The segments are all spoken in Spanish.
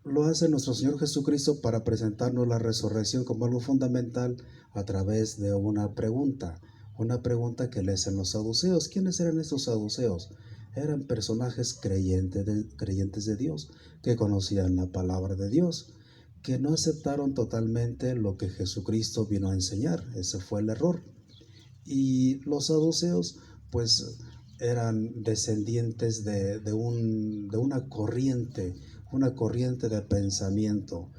lo hace nuestro Señor Jesucristo para presentarnos la resurrección como algo fundamental a través de una pregunta que le hacen los saduceos. ¿Quiénes eran estos saduceos? Eran personajes creyentes de Dios, que conocían la palabra de Dios, que no aceptaron totalmente lo que Jesucristo vino a enseñar. Ese fue el error. Y los saduceos, pues, eran descendientes de una corriente de pensamiento.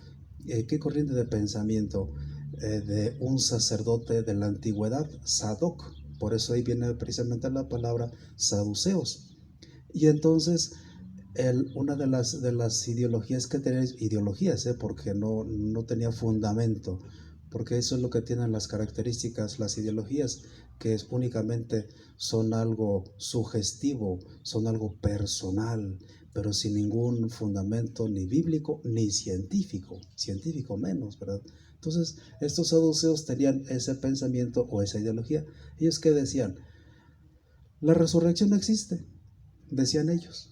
¿Qué corriente de pensamiento? De un sacerdote de la antigüedad, Sadoc. Por eso ahí viene precisamente la palabra saduceos. Y entonces, una de las ideologías que tenía, porque no tenía fundamento, porque eso es lo que tienen las características, las ideologías, que es únicamente son algo sugestivo, son algo personal, pero sin ningún fundamento ni bíblico ni científico menos, ¿verdad? Entonces, estos saduceos tenían ese pensamiento o esa ideología. Ellos que decían, la resurrección no existe, decían ellos.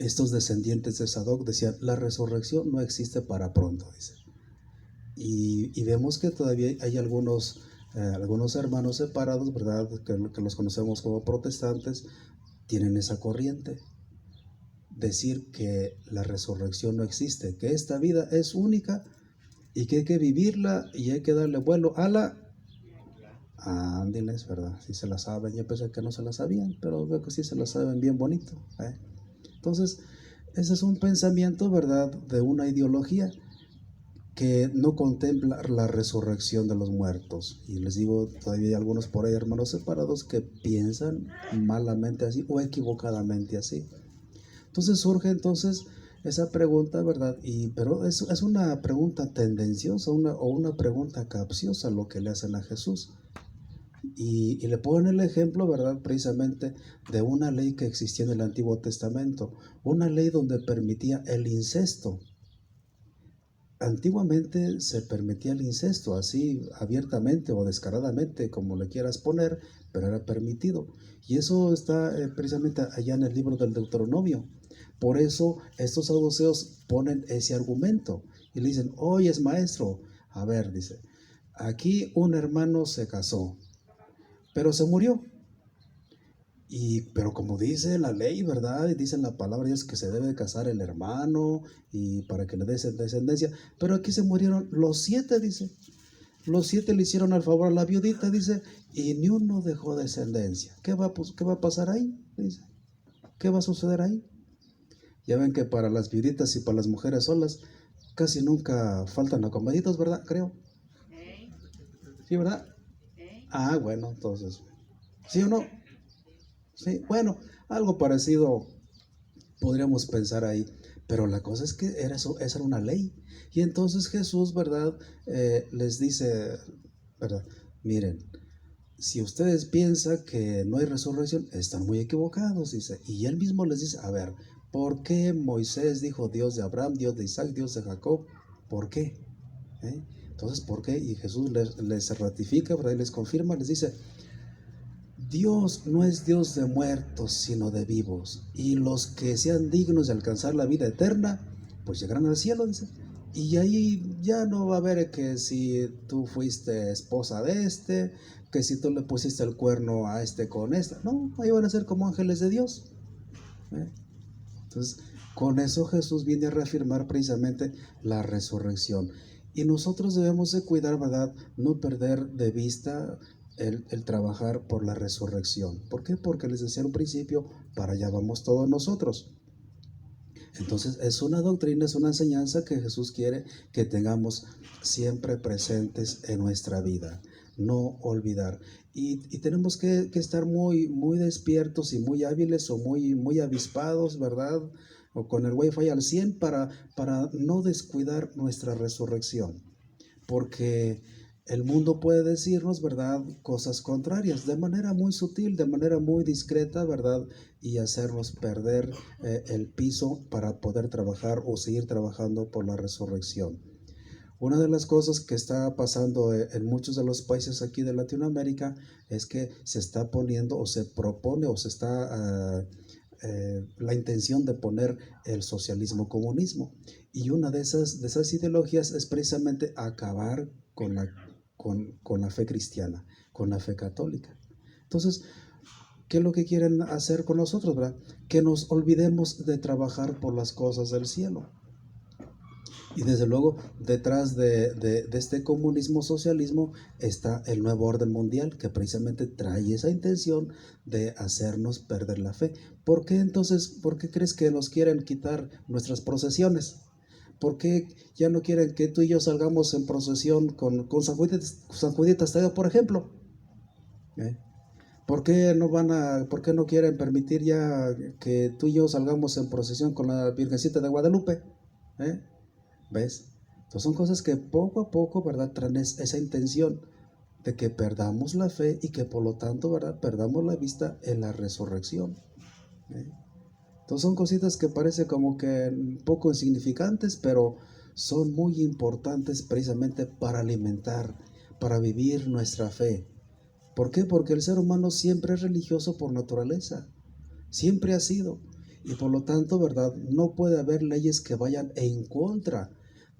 Estos descendientes de Sadoc decían, la resurrección no existe para pronto, dice. Y vemos que todavía hay algunos hermanos separados, ¿verdad?, que los conocemos como protestantes, tienen esa corriente. Decir que la resurrección no existe, que esta vida es única y que hay que vivirla y hay que darle vuelo a la... Ándiles, ¿verdad? Si se la saben, yo pensé que no se la sabían, pero veo que sí se la saben bien bonito, ¿eh? Entonces, ese es un pensamiento, ¿verdad?, de una ideología que no contempla la resurrección de los muertos. Y les digo, todavía hay algunos por ahí, hermanos separados, que piensan malamente así o equivocadamente así. Entonces surge esa pregunta, ¿verdad? Pero es una pregunta tendenciosa o una pregunta capciosa lo que le hacen a Jesús. Y le ponen el ejemplo, ¿verdad?, precisamente de una ley que existía en el Antiguo Testamento, una ley donde permitía el incesto. Antiguamente se permitía el incesto, así abiertamente o descaradamente, como le quieras poner, pero era permitido. Y eso está precisamente allá en el libro del Deuteronomio. Por eso estos saduceos ponen ese argumento y le dicen, oye, es maestro, a ver, dice, aquí un hermano se casó, pero se murió. Pero como dice la ley, ¿verdad? Y dice en la palabra de Dios que se debe casar el hermano y para que le dé descendencia. Pero aquí se murieron los 7, dice. Los 7 le hicieron al favor a la viudita, dice, y ni uno dejó descendencia. ¿Qué va a pasar ahí? Dice. ¿Qué va a suceder ahí? Ya ven que para las viuditas y para las mujeres solas casi nunca faltan acomeditos, ¿verdad? Creo. ¿Sí, verdad? Bueno, entonces, ¿sí o no? Sí, bueno, algo parecido podríamos pensar ahí, pero la cosa es que esa era una ley. Y entonces Jesús, ¿verdad?, les dice, ¿verdad? Miren, si ustedes piensan que no hay resurrección, están muy equivocados, dice. Y él mismo les dice, a ver, ¿por qué Moisés dijo Dios de Abraham, Dios de Isaac, Dios de Jacob? ¿Por qué? Entonces, ¿por qué? Y Jesús les ratifica, ¿verdad?, y les confirma, les dice, Dios no es Dios de muertos, sino de vivos. Y los que sean dignos de alcanzar la vida eterna, pues llegarán al cielo, dice. Y ahí ya no va a haber que si tú fuiste esposa de que si tú le pusiste el cuerno a con esta. No, ahí van a ser como ángeles de Dios. Entonces, con eso Jesús viene a reafirmar precisamente la resurrección. Y nosotros debemos de cuidar, ¿verdad?, no perder de vista el trabajar por la resurrección. ¿Por qué? Porque les decía al principio, para allá vamos todos nosotros. Entonces es una doctrina, es una enseñanza que Jesús quiere que tengamos siempre presentes en nuestra vida, no olvidar. Y tenemos que estar muy, muy despiertos y muy hábiles o muy, muy avispados, ¿verdad?, o con el wifi al 100 para no descuidar nuestra resurrección, porque el mundo puede decirnos, ¿verdad?, cosas contrarias de manera muy sutil, de manera muy discreta, ¿verdad?, y hacernos perder el piso para poder trabajar o seguir trabajando por la resurrección. Una de las cosas que está pasando en muchos de los países aquí de Latinoamérica es que se está poniendo o se propone o se está la intención de poner el socialismo comunismo. Y una de esas ideologías es precisamente acabar con la fe cristiana, con la fe católica. Entonces, ¿qué es lo que quieren hacer con nosotros, verdad? Que nos olvidemos de trabajar por las cosas del cielo. Y desde luego, detrás de este comunismo socialismo está el nuevo orden mundial, que precisamente trae esa intención de hacernos perder la fe. ¿Por qué entonces, por qué crees que nos quieren quitar nuestras procesiones? ¿Por qué ya no quieren que tú y yo salgamos en procesión con San Juditas Tadeo, por ejemplo? ¿Eh? ¿Por qué no quieren permitir ya que tú y yo salgamos en procesión con la Virgencita de Guadalupe? ¿Eh? ¿Ves? Entonces son cosas que poco a poco, ¿verdad?, traen esa intención de que perdamos la fe y que por lo tanto, ¿verdad?, perdamos la vista en la resurrección. ¿Eh? Entonces son cositas que parecen como que poco insignificantes, pero son muy importantes precisamente para alimentar, para vivir nuestra fe. ¿Por qué? Porque el ser humano siempre es religioso por naturaleza, siempre ha sido. Y por lo tanto, ¿verdad?, no puede haber leyes que vayan en contra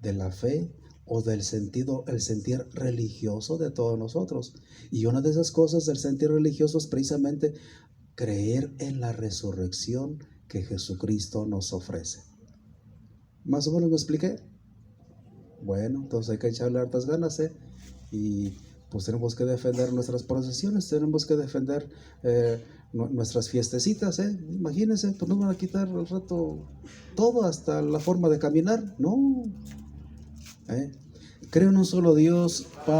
de la fe o del el sentir religioso de todos nosotros. Y una de esas cosas del sentir religioso es precisamente creer en la resurrección que Jesucristo nos ofrece. ¿Más o menos me expliqué? Bueno, entonces hay que echarle hartas ganas, y pues tenemos que defender nuestras procesiones, tenemos que defender nuestras fiestecitas, imagínense, pues nos van a quitar al rato todo, hasta la forma de caminar, no. Creo en un solo Dios, Padre.